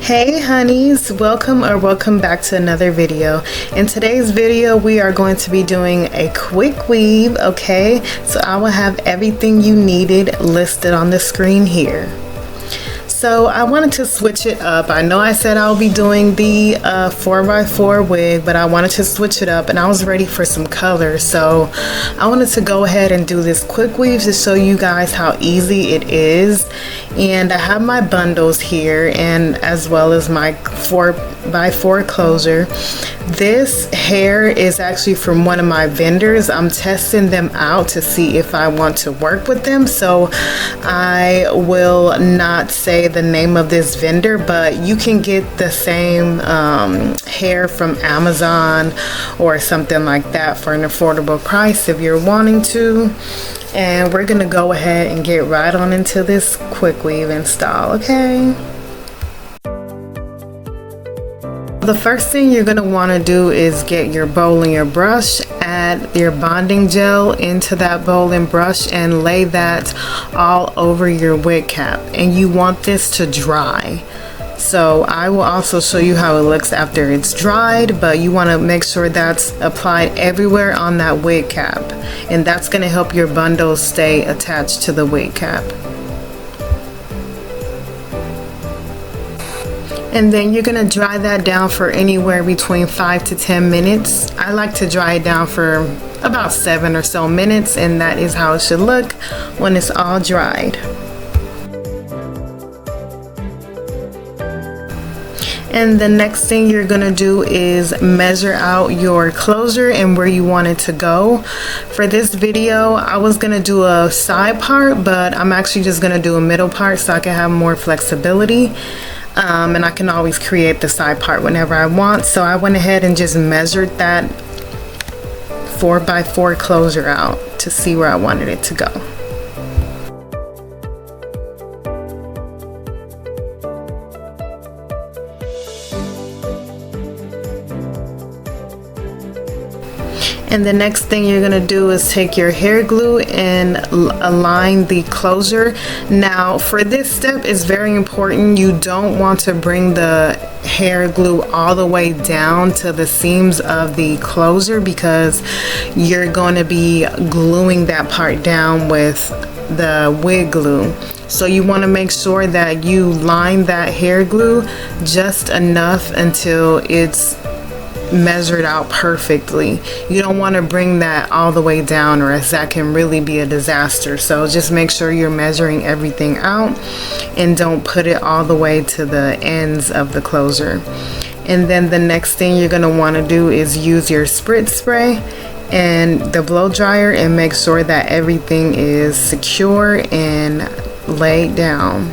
Hey honeys, welcome back to another video. In today's video we are going to be doing a quick weave. Okay, so I will have everything you needed listed on the screen here. So I wanted to switch it up. I know I said I'll be doing the 4x4 wig, but I wanted to switch it up and I was ready for some color. So I wanted to go ahead and do this quick weave to show you guys how easy it is. And I have my bundles here, and as well as my 4x4 closure. This hair is actually from one of my vendors. I'm testing them out to see if I want to work with them, so I will not say the name of this vendor, but you can get the same hair from Amazon or something like that for an affordable price if you're wanting to. And we're gonna go ahead and get right on into this quick weave install. Okay, the first thing you're going to want to do is get your bowl and your brush, add your bonding gel into that bowl and brush, and lay that all over your wig cap. And you want this to dry. So I will also show you how it looks after it's dried, but you want to make sure that's applied everywhere on that wig cap, and that's going to help your bundles stay attached to the wig cap. And then you're going to dry that down for anywhere between 5 to 10 minutes. I like to dry it down for about 7 or so minutes, and that is how it should look when it's all dried. And the next thing you're going to do is measure out your closure and where you want it to go. For this video, I was going to do a side part, but I'm actually just going to do a middle part so I can have more flexibility. And I can always create the side part whenever I want. So I went ahead and just measured that 4x4 closure out to see where I wanted it to go. And the next thing you're going to do is take your hair glue and align the closure. Now for this step, it's very important. You don't want to bring the hair glue all the way down to the seams of the closure, because you're going to be gluing that part down with the wig glue. So you want to make sure that you line that hair glue just enough until it's measured out perfectly. You don't want to bring that all the way down, or else that can really be a disaster. So just make sure you're measuring everything out and don't put it all the way to the ends of the closure. And then the next thing you're going to want to do is use your spritz spray and the blow dryer and make sure that everything is secure and laid down.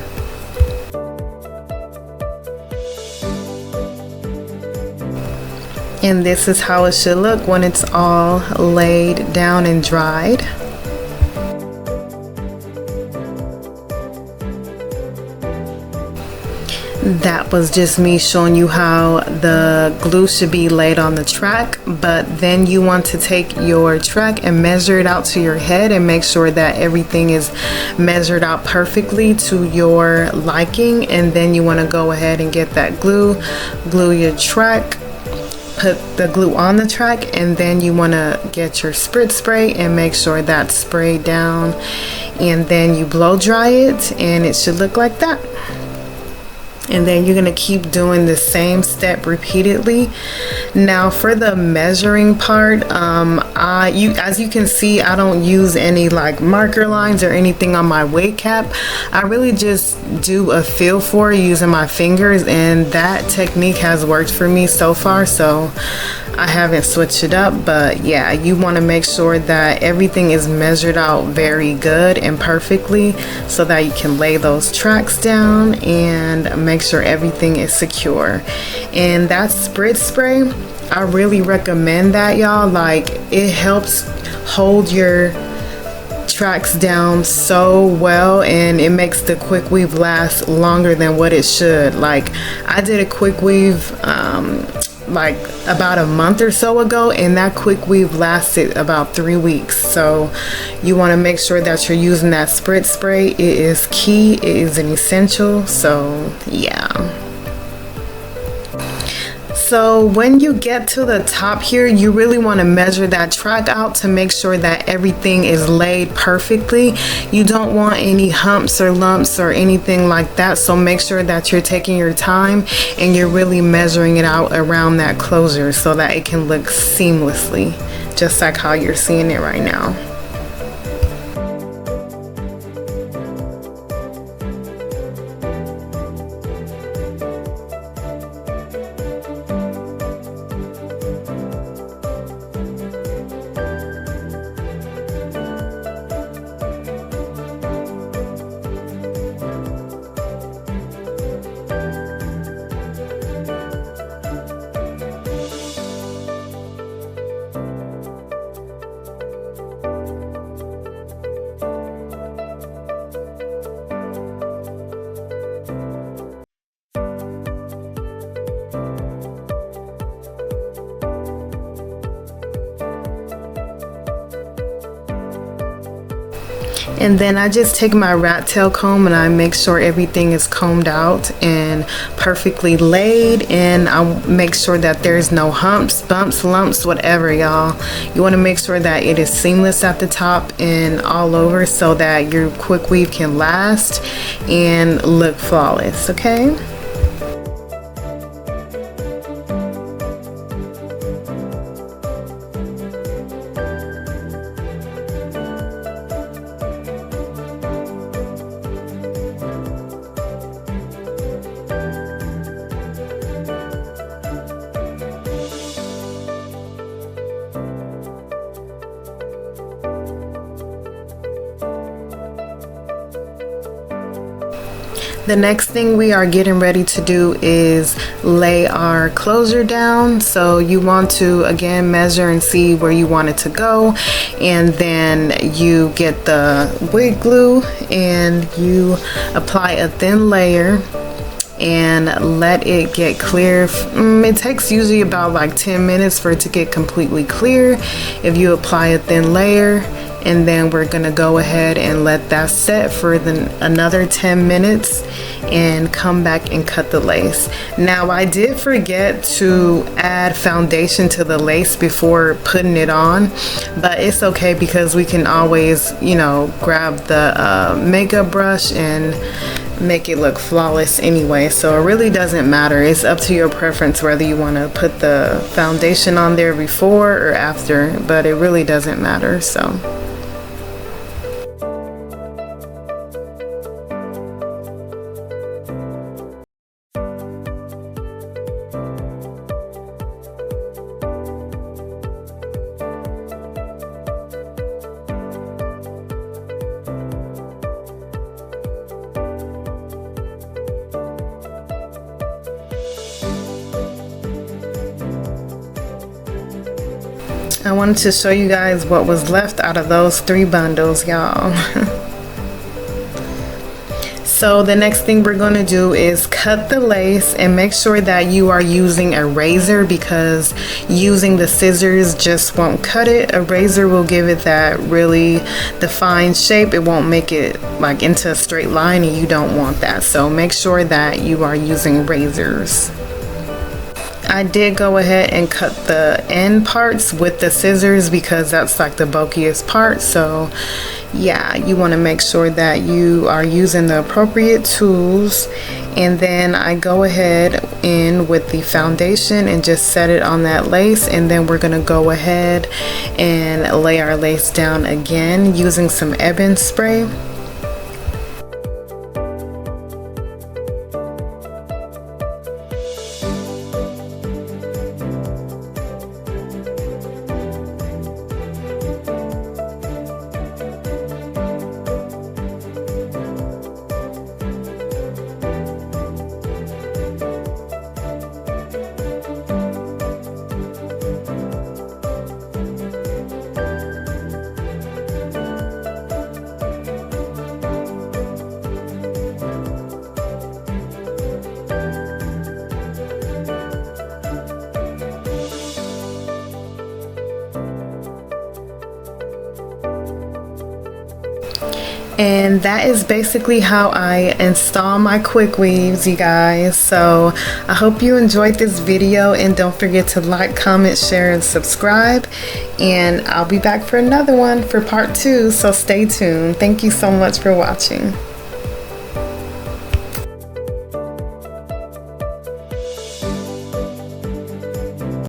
And this is how it should look when it's all laid down and dried. That was just me showing you how the glue should be laid on the track, but then you want to take your track and measure it out to your head and make sure that everything is measured out perfectly to your liking. And then you want to go ahead and get that glue your track, put the glue on the track, and then you want to get your spritz spray and make sure that's sprayed down, and then you blow dry it and it should look like that. And then you're going to keep doing the same step repeatedly. Now for the measuring part, as you can see, I don't use any like marker lines or anything on my wig cap. I really just do a feel for it using my fingers, and that technique has worked for me so far, so I haven't switched it up. But yeah, you want to make sure that everything is measured out very good and perfectly so that you can lay those tracks down and make sure everything is secure. And that spritz spray, I really recommend that, y'all. Like, it helps hold your tracks down so well, and it makes the quick weave last longer than what it should. Like, I did a quick weave like about a month or so ago, and that quick weave lasted about 3 weeks. So you want to make sure that you're using that spritz spray. It is key, it is an essential. So yeah. So when you get to the top here, you really want to measure that track out to make sure that everything is laid perfectly. You don't want any humps or lumps or anything like that. So make sure that you're taking your time and you're really measuring it out around that closure so that it can look seamlessly, just like how you're seeing it right now. And then I just take my rat tail comb and I make sure everything is combed out and perfectly laid, and I'll make sure that there's no humps, bumps, lumps, whatever, y'all. You want to make sure that it is seamless at the top and all over so that your quick weave can last and look flawless, okay? The next thing we are getting ready to do is lay our closure down. So you want to again measure and see where you want it to go, and then you get the wig glue and you apply a thin layer and let it get clear. It takes usually about like 10 minutes for it to get completely clear if you apply a thin layer. And then we're gonna go ahead and let that set for another 10 minutes and come back and cut the lace. Now I did forget to add foundation to the lace before putting it on, but it's okay because we can always, you know, grab the makeup brush and make it look flawless anyway. So it really doesn't matter. It's up to your preference whether you want to put the foundation on there before or after, but it really doesn't matter. So I wanted to show you guys what was left out of those 3 bundles, y'all. So the next thing we're going to do is cut the lace, and make sure that you are using a razor because using the scissors just won't cut it. A razor will give it that really defined shape. It won't make it like into a straight line, and you don't want that. So make sure that you are using razors. I did go ahead and cut the end parts with the scissors because that's like the bulkiest part. So yeah, you want to make sure that you are using the appropriate tools. And then I go ahead in with the foundation and just set it on that lace, and then we're going to go ahead and lay our lace down again using some ebony spray. And that is basically how I install my quick weaves, you guys. So I hope you enjoyed this video, and don't forget to like, comment, share, and subscribe. And I'll be back for another one for part 2, so stay tuned. Thank you so much for watching.